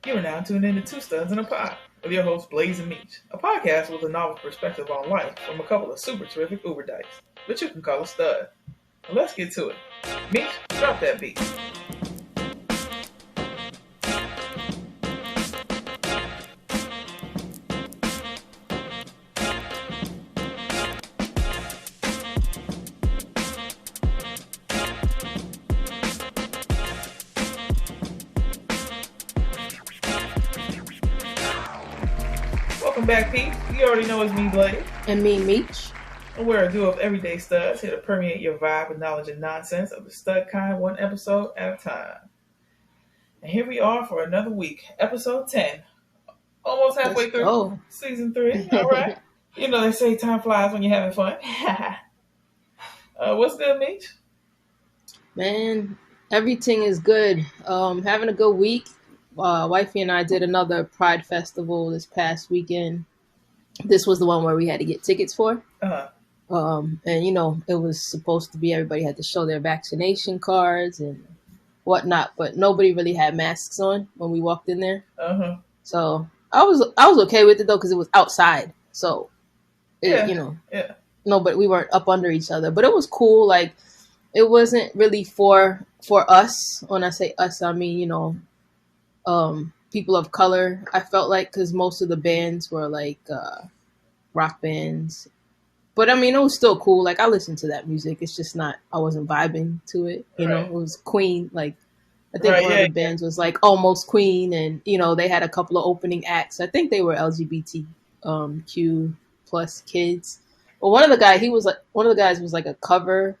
You are now tuned in to Two Studs in a Pod with your host Blaze and Meech, a podcast with a novel perspective on life from a couple of super terrific Uber Dykes, but you can call a stud. Now let's get to it. Meech, drop that beat. Welcome back, Pete. You already know it's me, Blaze. And me, Meech. And we're a duo of everyday studs here to permeate your vibe with knowledge and nonsense of the stud kind, one episode at a time. And here we are for another week, episode 10. Almost halfway through season 3. All right. You know, they say time flies when you're having fun. What's good, Meech? Man, everything is good. Having a good week. Wifey and I did another Pride Festival this past weekend. This was the one where we had to get tickets for. And, you know, it was supposed to be everybody had to show their vaccination cards and whatnot, but nobody really had masks on when we walked in there. So I was okay with it, though, because it was outside. So, nobody, we weren't up under each other. But it was cool. Like, it wasn't really for us. When I say us, I mean, you know, people of color, I felt like, because most of the bands were like rock bands. But I mean, it was still cool. Like, I listened to that music. It's just not, I wasn't vibing to it. You know, it was Queen. Like, I think one of the bands was like Almost Queen. And, you know, they had a couple of opening acts. I think they were LGBTQ plus kids. But one of the guys was like a cover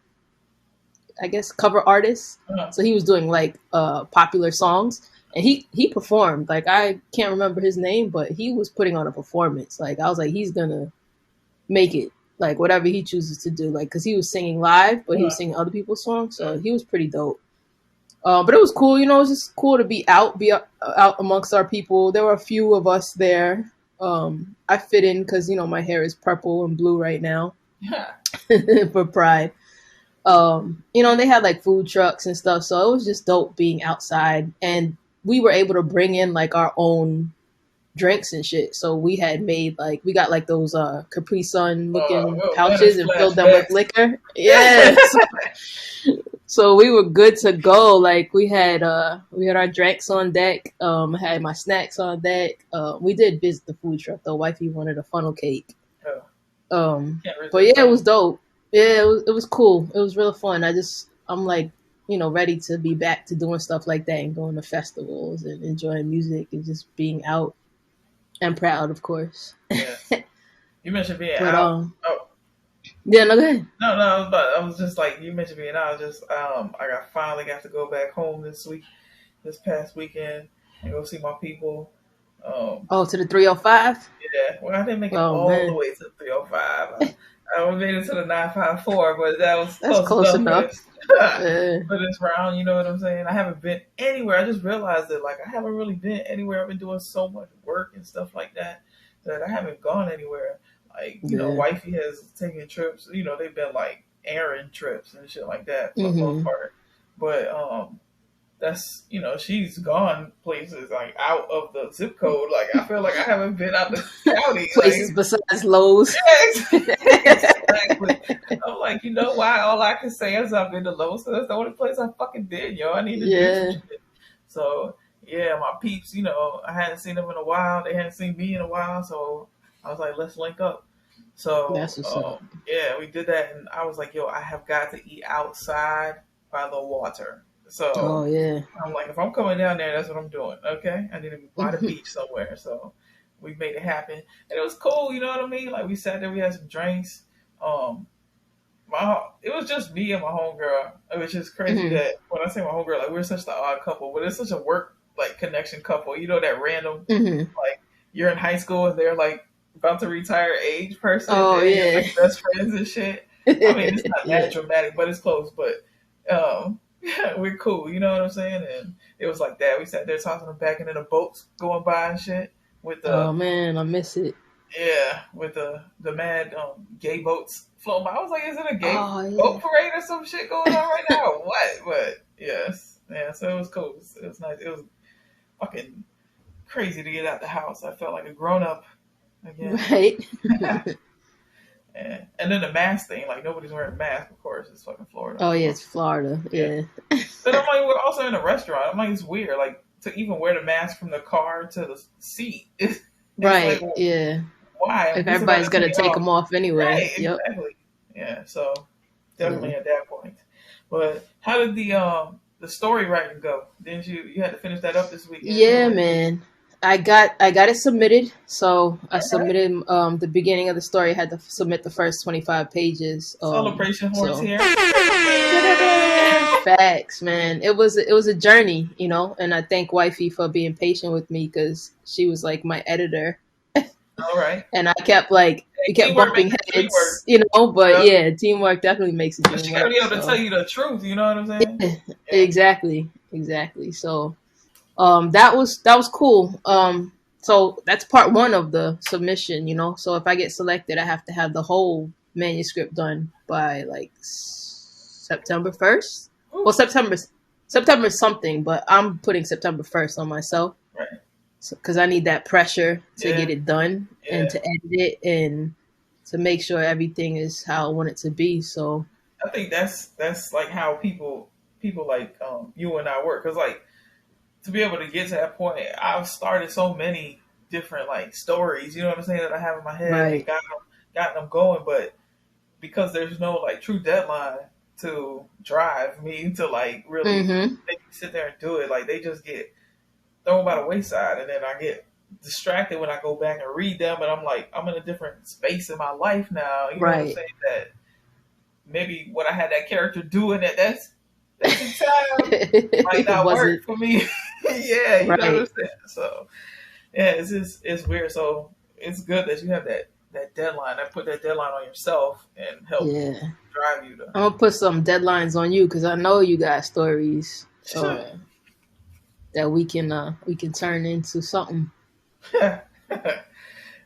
artist. So he was doing like popular songs. And he performed. Like, I can't remember his name, but he was putting on a performance. Like, I was like, he's going to make it. Like, whatever he chooses to do. Like, because he was singing live, but he was singing other people's songs. So he was pretty dope. But it was cool. You know, it was just cool to be out amongst our people. There were a few of us there. I fit in because, you know, my hair is purple and blue right now for Pride. You know, they had like food trucks and stuff. So it was just dope being outside. And we were able to bring in like our own drinks and shit. So we had made like, we got like those Capri Sun looking pouches and filled them with liquor. Yeah. So we were good to go. Like, we had our drinks on deck. I had my snacks on deck. We did visit the food truck though. Wifey wanted a funnel cake. But yeah, it was dope. Yeah, it was cool. It was real fun. I'm like, you know, ready to be back to doing stuff like that and going to festivals and enjoying music and just being out. And proud, of course. Yes. You mentioned being out. Yeah, no, go ahead. No, I was just like, you mentioned being out. I finally got to go back home this past weekend, and go see my people. To the 305? Yeah, well, I didn't make it all the way to the 305. I made it to the 954, but that's close enough. For this round, you know what I'm saying? I haven't been anywhere. I just realized that, like, I haven't really been anywhere. I've been doing so much work and stuff like that I haven't gone anywhere. Like, you know, wifey has taken trips. You know, they've been like errand trips and shit like that for the most part. But that's, you know, she's gone places like out of the zip code. Like, I feel like I haven't been out the county. Places like, besides Lowe's. Yeah, exactly. I'm like, you know why? All I can say is I've been to Lowe's. So that's the only place I fucking did, yo. I need to do some shit. So, yeah, my peeps, you know, I hadn't seen them in a while. They hadn't seen me in a while. So I was like, let's link up. So, yeah, we did that. And I was like, yo, I have got to eat outside by the water. So I'm like, if I'm coming down there, that's what I'm doing. Okay, I need to be by the beach somewhere. So we made it happen, and it was cool. You know what I mean? Like, we sat there, we had some drinks. It was just me and my homegirl. It was just crazy that when I say my homegirl, like, we're such the odd couple, but it's such a work like connection couple. You know, that random like, you're in high school and they're like about to retire age person. And you're, like, best friends and shit. I mean, it's not that dramatic, but it's close. But we're cool, you know what I'm saying? And it was like that. We sat there tossing them back into the boats going by and shit. With the, oh man, I miss it. Yeah, with the mad gay boats floating by. I was like, is it a gay boat parade or some shit going on right now? What? But yes, yeah. So it was cool. It was nice. It was fucking crazy to get out the house. I felt like a grown up again. Right. And then the mask thing, like nobody's wearing a mask, of course. It's fucking Florida. Oh yeah, it's Florida. Yeah. But I'm like, we're also in a restaurant. I'm like, it's weird, like to even wear the mask from the car to the seat. It's Right. like, yeah. Why? If everybody's gonna take them off anyway. Right, Yep. exactly. Yeah. So definitely at that point. But how did the story writing go? Didn't you had to finish that up this weekend? Yeah, man. I got it submitted. So I submitted the beginning of the story. I had to submit the first 25 pages. Celebration horse here. Facts, man. It was a journey, you know, and I thank Wifey for being patient with me because she was like my editor. All right. And I kept we kept bumping heads, you know, but yeah, teamwork definitely makes it. She gotta be able to tell you the truth, you know what I'm saying? Yeah. Exactly. So that was cool. So that's part one of the submission, you know. So if I get selected, I have to have the whole manuscript done by like September 1st. Well, September something, but I'm putting September 1st on myself. Right. Because I need that pressure to get it done and to edit it and to make sure everything is how I want it to be. So I think that's like how people like you and I work. Because like to be able to get to that point, I've started so many different like stories, you know what I'm saying, that I have in my head and got them going, but because there's no like true deadline to drive me to like really make me sit there and do it, like they just get thrown by the wayside, and then I get distracted when I go back and read them, and I'm like, I'm in a different space in my life now, you know what I'm saying, that maybe what I had that character doing that's time might not work for me. Yeah, you know what I'm saying? So yeah, it's weird. So it's good that you have that deadline. I put that deadline on yourself and help drive you to. I'm gonna put some deadlines on you because I know you got stories that we can turn into something. I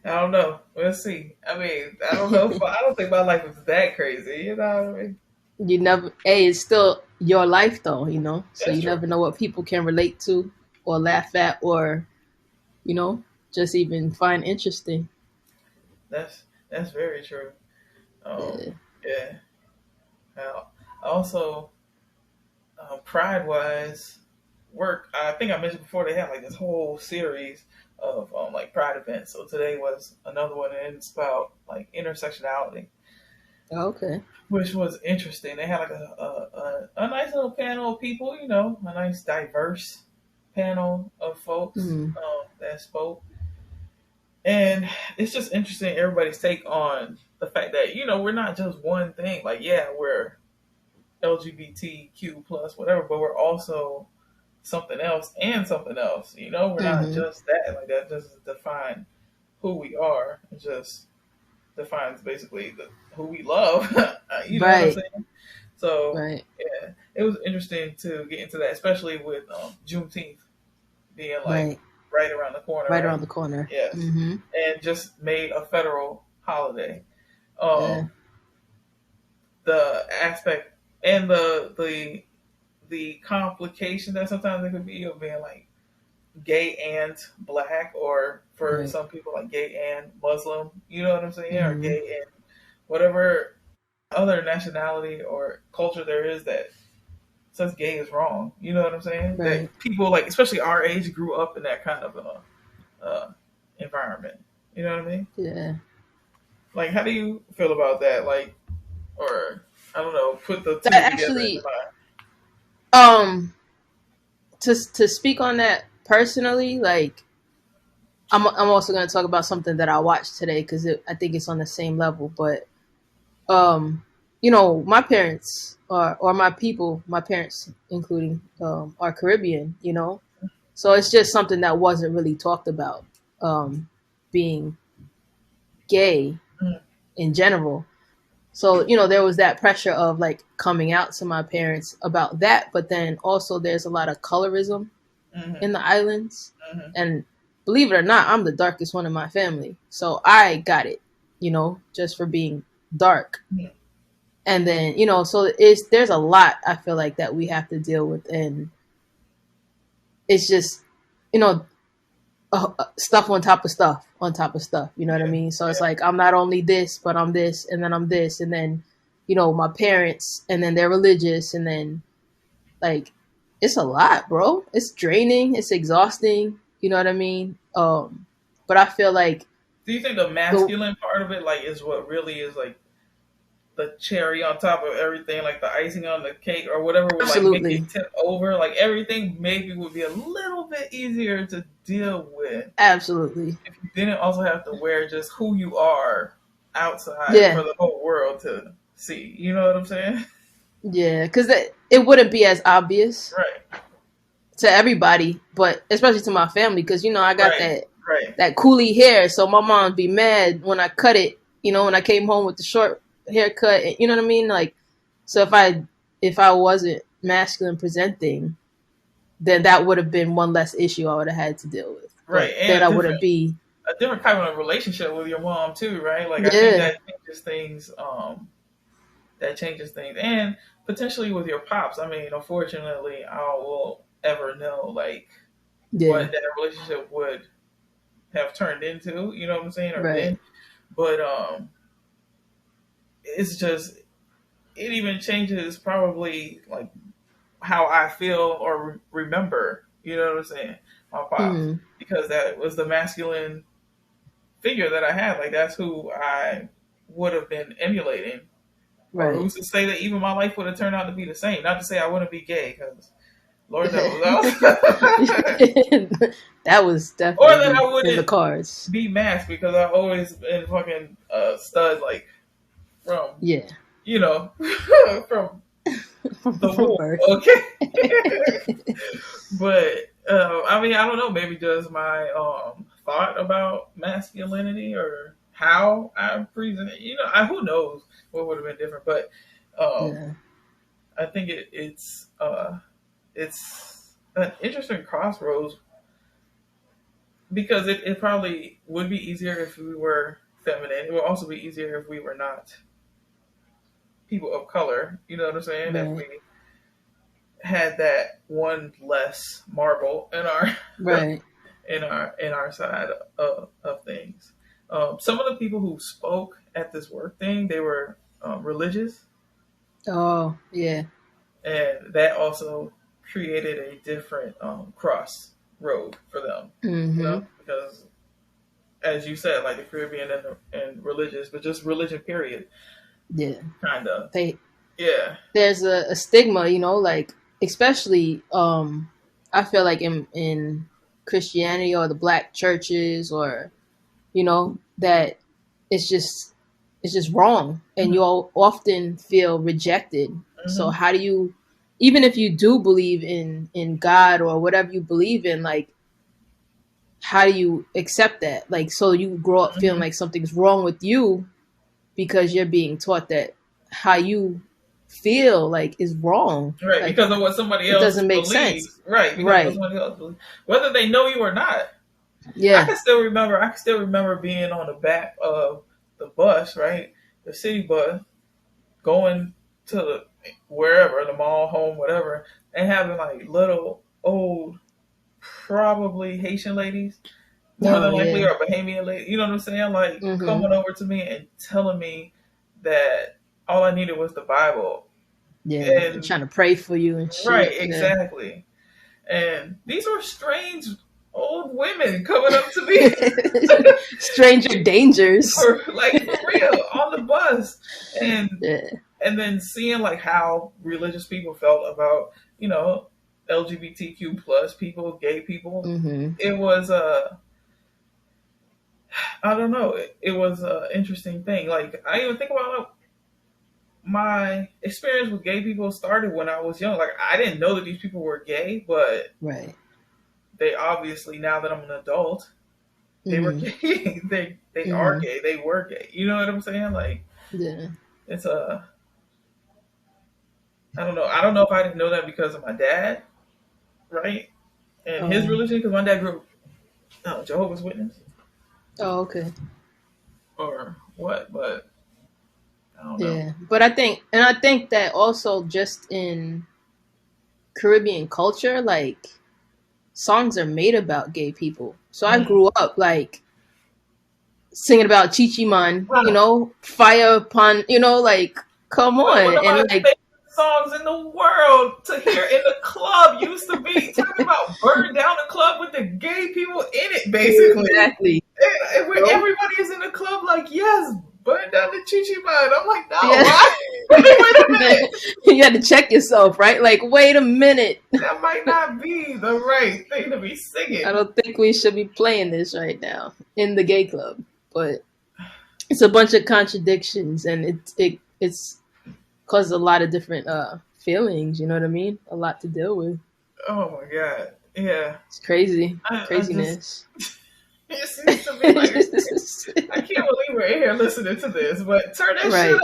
don't know. Let's see. I mean, I don't know. I don't think my life is that crazy. You know what I mean? You never. It's still your life, though. You know, so that's you true. Never know what people can relate to or laugh at, or you know, just even find interesting. That's very true. Yeah. Also, Pride-wise, work. I think I mentioned before they have like this whole series of like Pride events. So today was another one, and it's about like intersectionality. Okay. Which was interesting. They had like a nice little panel of people, you know, a nice diverse panel of folks that spoke. And it's just interesting everybody's take on the fact that, you know, we're not just one thing. Like, yeah, we're LGBTQ plus whatever, but we're also something else and something else. You know, we're not just that. Like, that doesn't define who we are. It just defines basically who we love. You know what I'm saying? So, yeah, it was interesting to get into that, especially with Juneteenth being like right around the corner. Right around the corner. Yes. And just made a federal holiday. The aspect and the complication that sometimes it could be of being like gay and black, or for some people like gay and Muslim, you know what I'm saying? Or gay and whatever other nationality or culture there is that says gay is wrong, you know what I'm saying? That people like, especially our age, grew up in that kind of environment, you know what I mean? Yeah. Like, how do you feel about that? Like, or I don't know, put the two actually to speak on that personally, like I'm also going to talk about something that I watched today because I think it's on the same level. But you know, my parents or my parents including are Caribbean, you know, so it's just something that wasn't really talked about, being gay in general. So, you know, there was that pressure of like coming out to my parents about that. But then also there's a lot of colorism in the islands. And believe it or not, I'm the darkest one in my family. So I got it, you know, just for being dark. And then, you know, so there's a lot I feel like that we have to deal with. And it's just, you know, stuff on top of stuff on top of stuff. You know what I mean? So it's like I'm not only this, but I'm this, and then I'm this, and then my parents, and then they're religious, and then like it's a lot, bro. It's draining. It's exhausting. You know what I mean? But I feel like. Do you think the masculine part of it, like, is what really is like the cherry on top of everything, like the icing on the cake or whatever would like make it tip over? Like everything maybe would be a little bit easier to deal with. Absolutely. If you didn't also have to wear just who you are outside for the whole world to see. You know what I'm saying? Yeah, because it wouldn't be as obvious. Right. To everybody, but especially to my family, because I got right. that coolie hair, so my mom would be mad when I cut it. When I came home with the short haircut, you know what I mean? Like, so if I wasn't masculine presenting, then that would have been one less issue I would have had to deal with. Right, and then I wouldn't be a different kind of relationship with your mom too, right? Like I think that changes things. That changes things, and potentially with your pops. I mean, unfortunately, I will ever know like what that relationship would have turned into, you know what I'm saying, or been. But it's just, it even changes probably like how I feel or remember, you know what I'm saying, my pops, because that was the masculine figure that I had. Like that's who I would have been emulating. Right. Or who's to say that even my life would have turned out to be the same? Not to say I wouldn't be gay, because Lord knows. That was definitely or that I wouldn't in the cards. Be masked, because I've always been fucking stud, like from from the war. Okay. But I mean, I don't know. Maybe just my thought about masculinity or how I present it. Who knows what would have been different, but I think it's an interesting crossroads, because it probably would be easier if we were feminine. It would also be easier if we were not people of color. You know what I'm saying? If we had that one less marble in our in our side of things. Some of the people who spoke at this work thing, they were religious. Oh, yeah. And that also created a different crossroad for them. Mm-hmm. Because, as you said, like the Caribbean and religious, but just religion, period. Yeah. Kind of. There's a stigma, like, especially, I feel like in Christianity or the black churches, or that it's just wrong, and you often feel rejected. So how do you, even if you do believe in God or whatever you believe in, like, how do you accept that? Like, so you grow up feeling like something's wrong with you because you're being taught that how you feel like is wrong, right? Like, because of what somebody else doesn't make believes. sense, right? Because of what somebody else believes, whether they know you or not. Yeah, I can still remember being on the back of the bus, right, the city bus, going to wherever, the mall, home, whatever, and having like little old, probably Haitian ladies, more than likely, or Bahamian ladies. You know what I'm saying? Like coming over to me and telling me that all I needed was the Bible. Yeah, and trying to pray for you and shit. Right, exactly. And these were strange old women coming up to me. Stranger dangers. For real, on the bus. And then seeing like how religious people felt about, LGBTQ plus people, gay people. It was I don't know. It was an interesting thing. Like, I even think about my experience with gay people started when I was young. Like, I didn't know that these people were gay, but they obviously, now that I'm an adult, they were gay. They are gay. They were gay. You know what I'm saying? Like, it's I don't know. I don't know if I didn't know that because of my dad, right? And his religion, because my dad grew up Jehovah's Witness. Oh, okay. Or what? But I don't know. Yeah, but I think that also just in Caribbean culture, like, songs are made about gay people. So I grew up like singing about Chi Chi Man, you know, fire upon, you know, like come on. One of my And like favorite songs in the world to hear in the club used to be talking about burn down the club with the gay people in it, basically. Exactly. And where everybody is in the club, like, yes, burn down the Chi Chi Man. I'm like, no, why? Wait a minute. You had to check yourself, right? Like, wait a minute. That might not be the right thing to be singing. I don't think we should be playing this right now in the gay club. But it's a bunch of contradictions, and it's caused a lot of different feelings. You know what I mean? A lot to deal with. Oh my god! Yeah, it's crazy, craziness. It seems to me like I can't believe we're in here listening to this, but turn that shit up.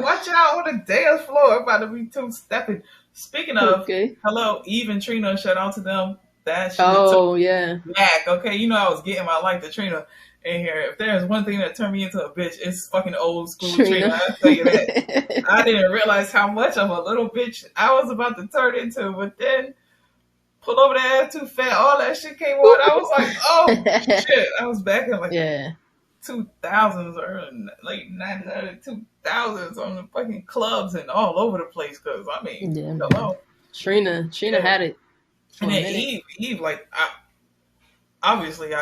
Watch out on the dance floor. About to be two-stepping. Speaking of, hello, Eve and Trina. Shout out to them. That shit back. Okay, you know I was getting my life to Trina in here. If there's one thing that turned me into a bitch, it's fucking old school Trina. I'll tell you that. I didn't realize how much of a little bitch I was about to turn into, but then pull over the ass too fat, all that shit came on. I was like, oh shit. I was back in like 2000s or late 90s, 2000s on the fucking clubs and all over the place. Cause I mean, hello. Trina had it. And then Eve, like, obviously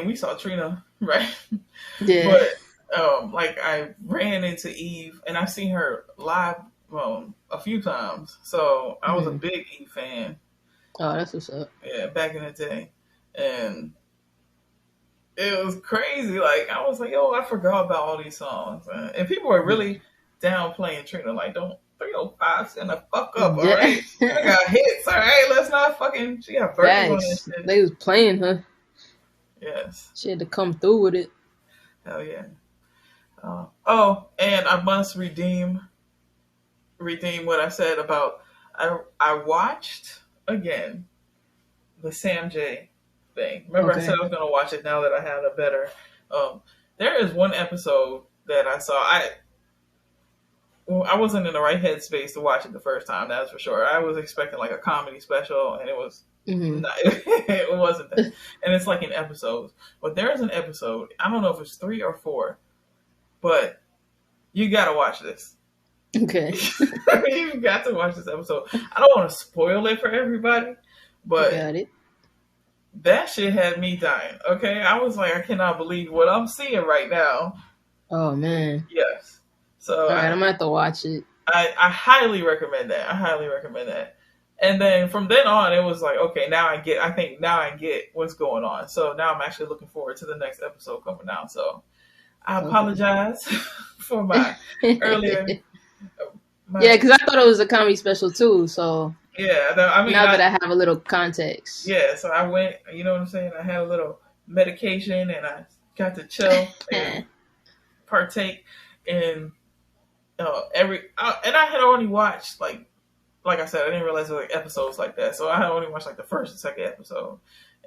we saw Trina, right? Yeah. But, like, I ran into Eve, and I've seen her live a few times. So, I was a big Eve fan. Oh, that's what's up. Yeah, back in the day. And it was crazy. Like, I was like, yo, I forgot about all these songs. And people were really downplaying Trina. Like, don't 305 stand the fuck up, all right? I got hits, all right? Let's not fucking... She got verses on that shit. They was playing her. Yes. She had to come through with it. Hell yeah. And I must redeem what I said about... I watched, again, the Sam J thing. Remember I said I was going to watch it now that I had a better... there is one episode that I saw... I wasn't in the right headspace to watch it the first time, that's for sure. I was expecting like a comedy special, and it was not, it wasn't that. And it's like in episodes. But there is an episode, I don't know if it's 3 or 4, but you gotta watch this. Okay. You got to watch this episode. I don't want to spoil it for everybody, but that shit had me dying, okay? I was like, I cannot believe what I'm seeing right now. Oh, man. Yes. So all right, I'm gonna have to watch it. I highly recommend that. And then from then on, it was like, okay, now I get what's going on. So now I'm actually looking forward to the next episode coming out. So I apologize for my earlier. Yeah, because I thought it was a comedy special too. So yeah, now that I have a little context. Yeah, so I went. You know what I'm saying? I had a little medication, and I got to chill and partake in. And I had only watched like I said, I didn't realize there were like episodes like that, so I had only watched like the first and second episode,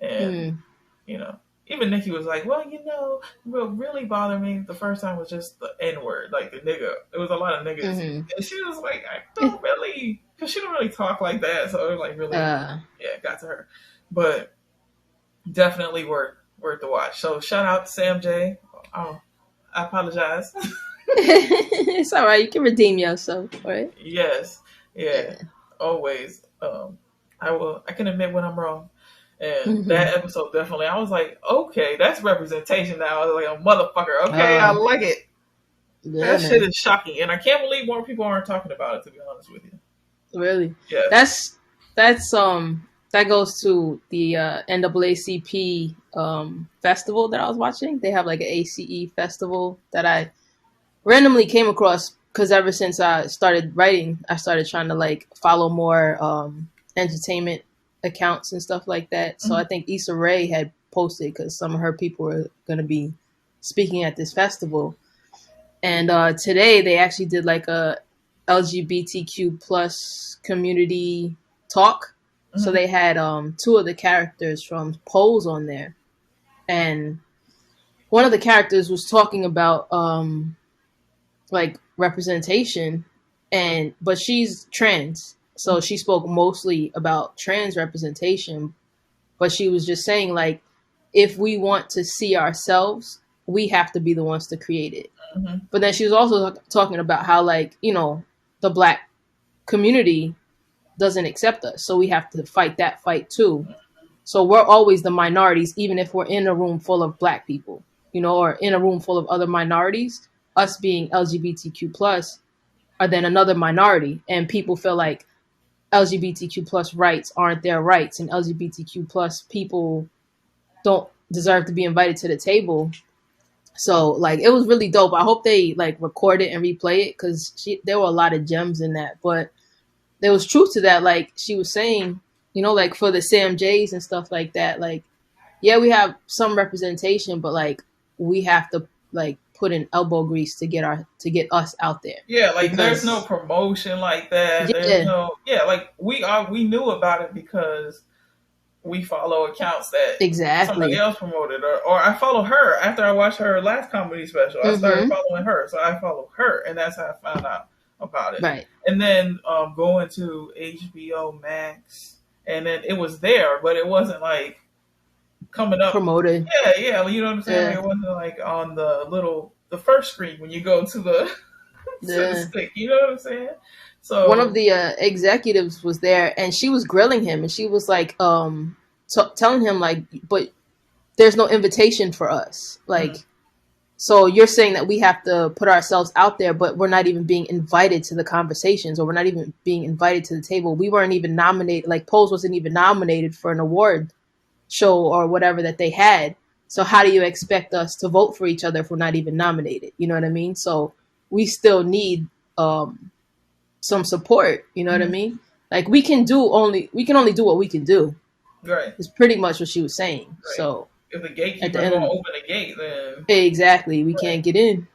and you know, even Nikki was like, well, you know, what really bothered me the first time was just the N word, like the nigga. It was a lot of niggas, and she was like, I don't really, because she don't really talk like that, so it was like really, it got to her, but definitely worth the watch. So shout out to Sam J. I apologize. It's all right. You can redeem yourself, right? Yes. Yeah. Always. I can admit when I'm wrong. And that episode definitely, I was like, okay, that's representation now. I was like, a motherfucker. Okay, I like it. Yeah, that shit is shocking. And I can't believe more people aren't talking about it, to be honest with you. Really? Yeah. That goes to the NAACP festival that I was watching. They have like an ACE festival that I randomly came across because ever since I started writing, I started trying to like follow more entertainment accounts and stuff like that. So I think Issa Rae had posted because some of her people were going to be speaking at this festival. And today they actually did like a LGBTQ plus community talk. So they had 2 of the characters from Pose on there. And one of the characters was talking about like representation but she's trans, so she spoke mostly about trans representation. But she was just saying, like, if we want to see ourselves, we have to be the ones to create it. Mm-hmm. But then she was also talking about how, like, the Black community doesn't accept us, so we have to fight that fight too. So we're always the minorities, even if we're in a room full of Black people, or in a room full of other minorities. Us being LGBTQ plus are then another minority, and people feel like LGBTQ plus rights aren't their rights, and LGBTQ plus people don't deserve to be invited to the table. So, like, it was really dope. I hope they, like, record it and replay it, because there were a lot of gems in that. But there was truth to that. Like she was saying, like for the Sam J's and stuff like that, like, yeah, we have some representation, but like we have to like put in elbow grease to get us out there. Yeah, like there's no promotion like that. Yeah. There's no, like we knew about it because we follow accounts that somebody else promoted, or I follow her after I watched her last comedy special. I started following her, so I follow her, and that's how I found out about it. Right. And then going to HBO Max, and then it was there, but it wasn't like coming up promoted. Yeah, you know what I'm saying? It wasn't like on the first screen when you go to the, to the stick. You know what I'm saying? So one of the executives was there, and she was grilling him, and she was like, telling him like, but there's no invitation for us, like. So you're saying that we have to put ourselves out there, but we're not even being invited to the conversations, or we're not even being invited to the table. We weren't even nominated. Like Pose wasn't even nominated for an award show or whatever that they had. So how do you expect us to vote for each other if we're not even nominated? You know what I mean? So we still need some support. You know what I mean? Like we can only do what we can do. Right. It's pretty much what she was saying. Right. So if the gatekeeper won't open the gate, then exactly we can't get in.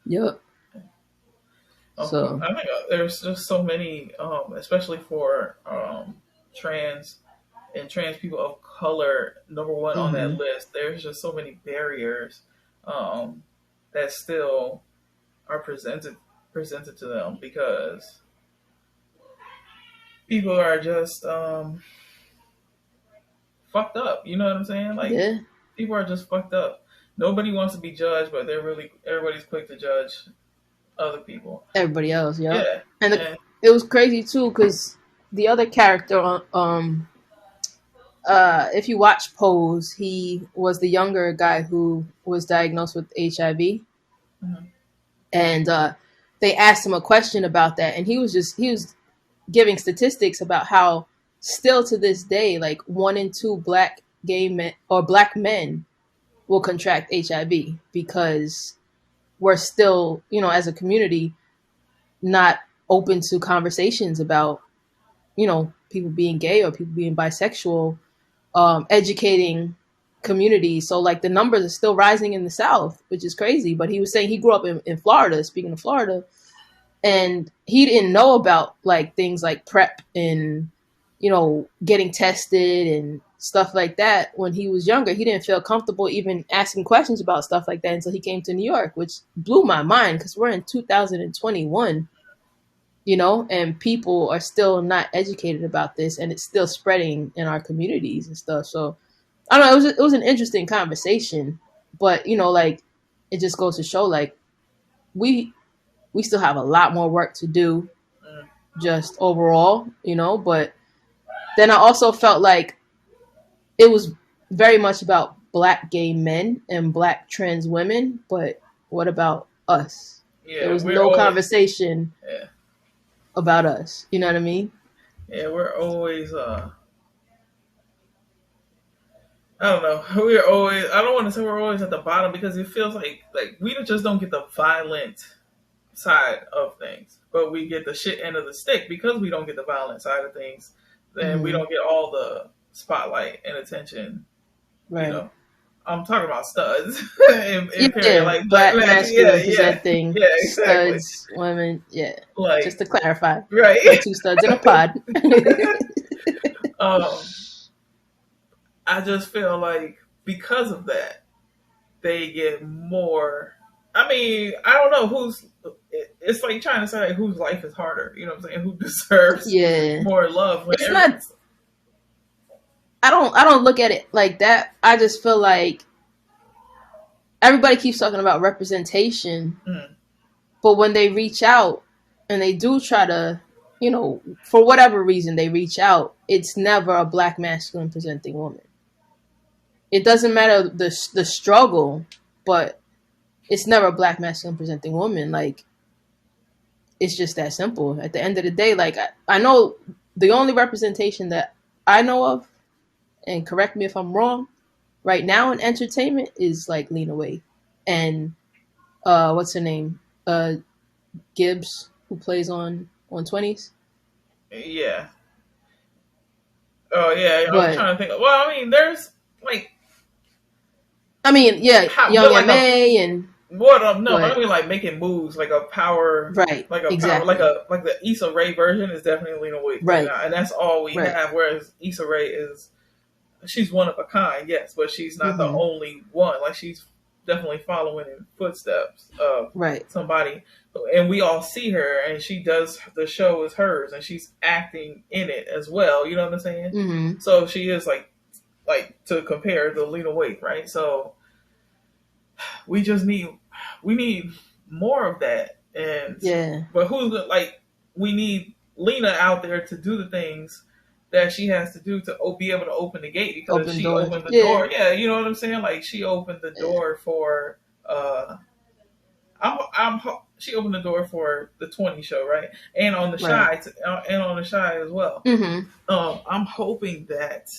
Yeah. Yep. So I think there's just so many, especially for trans people of color. Number one on that list, there's just so many barriers that still are presented to them because people are just fucked up. You know what I'm saying? Like people are just fucked up. Nobody wants to be judged, but everybody's quick to judge other people. Everybody else, yeah. And it was crazy too because the other character, if you watch Pose, he was the younger guy who was diagnosed with HIV, and they asked him a question about that, and he was giving statistics about how still to this day, like 1 in 2 black gay men or black men will contract HIV because we're still, as a community, not open to conversations about, people being gay or people being bisexual, educating communities. So like the numbers are still rising in the South, which is crazy. But he was saying he grew up in Florida, speaking of Florida, and he didn't know about like things like PrEP and, getting tested and stuff like that when he was younger. He didn't feel comfortable even asking questions about stuff like that until he came to New York, which blew my mind because we're in 2021, and people are still not educated about this, and it's still spreading in our communities and stuff. So I don't know, it was an interesting conversation, but like it just goes to show like we still have a lot more work to do just overall, but then I also felt like it was very much about black gay men and black trans women, but what about us? There was no conversation about us. You know what I mean? Yeah, we're always, I don't know. I don't want to say we're always at the bottom because it feels like we just don't get the violent side of things, but we get the shit end of the stick because we don't get the violent side of things. Then we don't get all the spotlight and attention. Right. I'm talking about studs. Like black masculine presenting exactly. Studs, women, like, just to clarify. Right. Like 2 studs in a pod. I just feel like because of that, they get more. I mean, I don't know it's like trying to say like whose life is harder. You know what I'm saying? Who deserves more love? It's not. I don't look at it like that. I just feel like everybody keeps talking about representation, but when they reach out and they do try to, you know, for whatever reason they reach out, it's never a Black masculine presenting woman. It doesn't matter the struggle, but it's never a Black masculine presenting woman. Like, it's just that simple. At the end of the day, like, I know the only representation that I know of, and correct me if I'm wrong, right now in entertainment is like Lena Waithe and what's her name? Gibbs, who plays on 20s. Yeah. Oh yeah, I'm trying to think. Well, I mean, there's like, Young M.A. and what? I mean, like making moves, like a power, right? Like a exactly. power, like the Issa Rae version is definitely Lena Waithe, right? And that's all we have. Whereas Issa Rae she's one of a kind, yes, but she's not the only one. Like, she's definitely following in footsteps of somebody, and we all see her, and she does, the show is hers, and she's acting in it as well. You know what I'm saying? So she is like to compare the Lena Waithe, right? So we need more of that, and but we need Lena out there to do the things that she has to do to be able to open the gate, because she opened the door. Yeah, you know what I'm saying? Like, she opened the door for she opened the door for the 20 show, right? And on the Shy, and on the Shy as well. I'm hoping that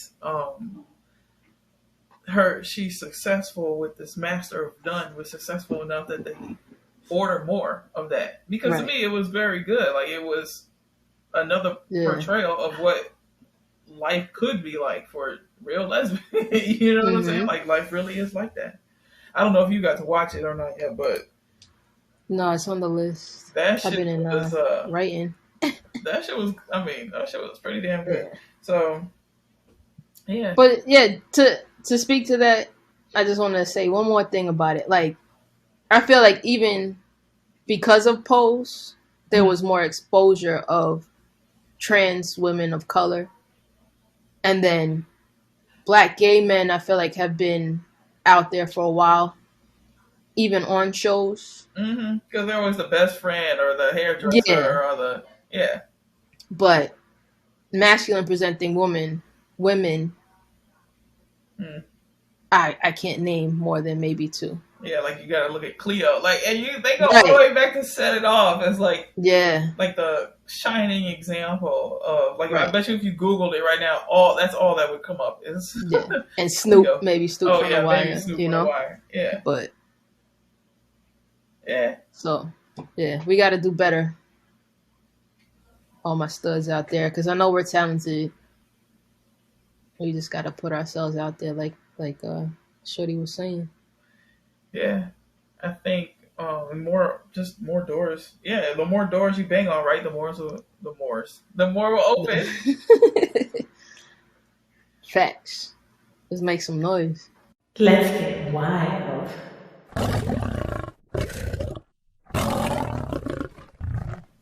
she's successful with this Master of None, was successful enough that they order more of that, because to me it was very good. Like, it was another portrayal of what life could be like for real lesbians. You know what I'm saying? Like, life really is like that. I don't know if you got to watch it or not yet, but no, it's on the list. That shit was writing. That shit was pretty damn good. So yeah. But yeah, to speak to that, I just want to say one more thing about it. Like, I feel like even because of Pose, there was more exposure of trans women of color. And then Black gay men, I feel like, have been out there for a while, even on shows. Because they're always the best friend or the hairdresser or the, But masculine presenting women, I can't name more than maybe two. Yeah, like, you gotta look at Cleo. Like, and they go all the way back to set it off as like the shining example of, like, I bet you if you Googled it right now, that's all that would come up is and Snoop, maybe Snoop from the Wire, you know. Yeah. But yeah. So we got to do better. All my studs out there, because I know we're talented. We just got to put ourselves out there, like Shorty was saying. Yeah, I think more doors. Yeah, the more doors you bang on, right? The more will open. Facts. Let's make some noise. Let's get wild.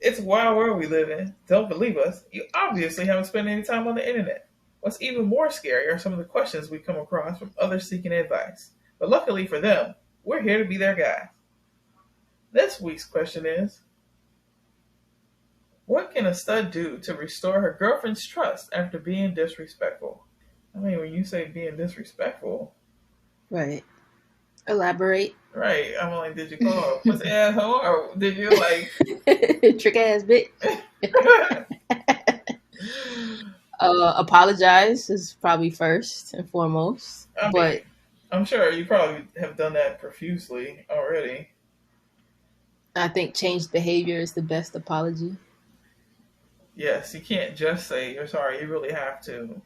It's a wild world we live in. Don't believe us? You obviously haven't spent any time on the internet. What's even more scary are some of the questions we come across from others seeking advice. But luckily for them, we're here to be their guide. This week's question is, what can a stud do to restore her girlfriend's trust after being disrespectful? I mean, when you say being disrespectful... Right. Elaborate. Right. I'm like, did you call her a pussy asshole? Or did you, like... Trick ass bitch. Apologize is probably first and foremost. But I'm sure you probably have done that profusely already. I think changed behavior is the best apology. Yes, you can't just say you're sorry. You really have to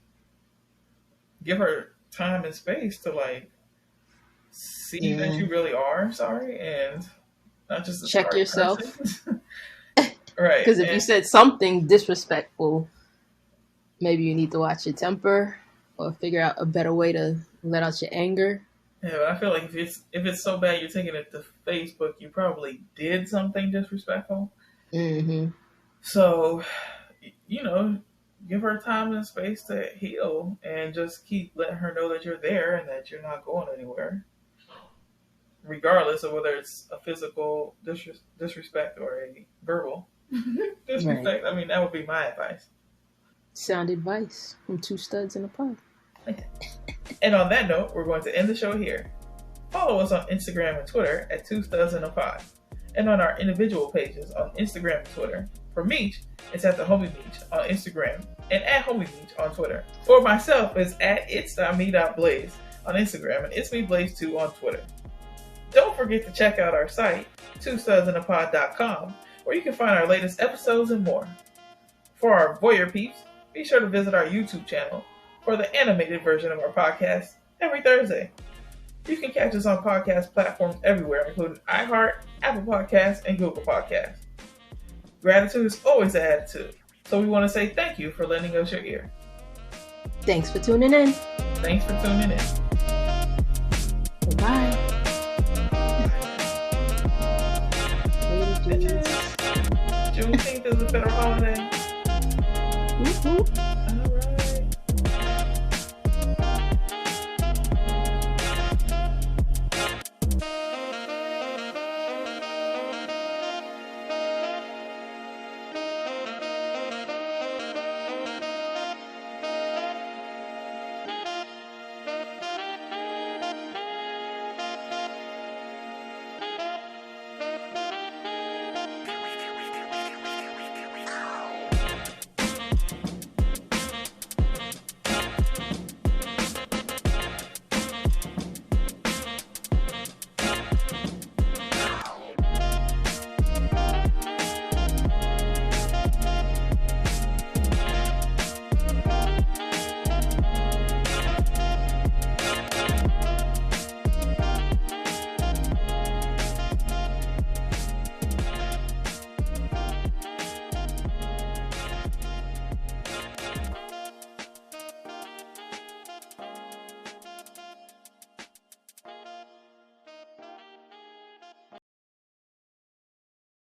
give her time and space to, like, see that you really are sorry, and not just check yourself. Right. Because if you said something disrespectful, maybe you need to watch your temper or figure out a better way to let out your anger. Yeah, I feel like if it's so bad you're taking it to Facebook, you probably did something disrespectful. Mm-hmm. So, you know, give her time and space to heal, and just keep letting her know that you're there and that you're not going anywhere, regardless of whether it's a physical disrespect or a verbal disrespect. Right. I mean, that would be my advice. Sound advice from two studs in a pod. And on that note, we're going to end the show here. Follow us on Instagram and Twitter at Two Studs in a Pod, and on our individual pages on Instagram and Twitter. For Meech, it's at the Homie Meech on Instagram and at Homie Meech on Twitter. For myself, it's at it's.me.blaze on Instagram and it's me Blaze2 on Twitter. Don't forget to check out our site, twostudsinapod.com, where you can find our latest episodes and more. For our voyeur peeps, be sure to visit our YouTube channel for the animated version of our podcast every Thursday. You can catch us on podcast platforms everywhere, including iHeart, Apple Podcasts, and Google Podcasts. Gratitude is always an attitude, so we want to say thank you for lending us your ear. Thanks for tuning in. Thanks for tuning in. Bye. Later, dudes. Juneteenth is a federal holiday. Whoop, whoop.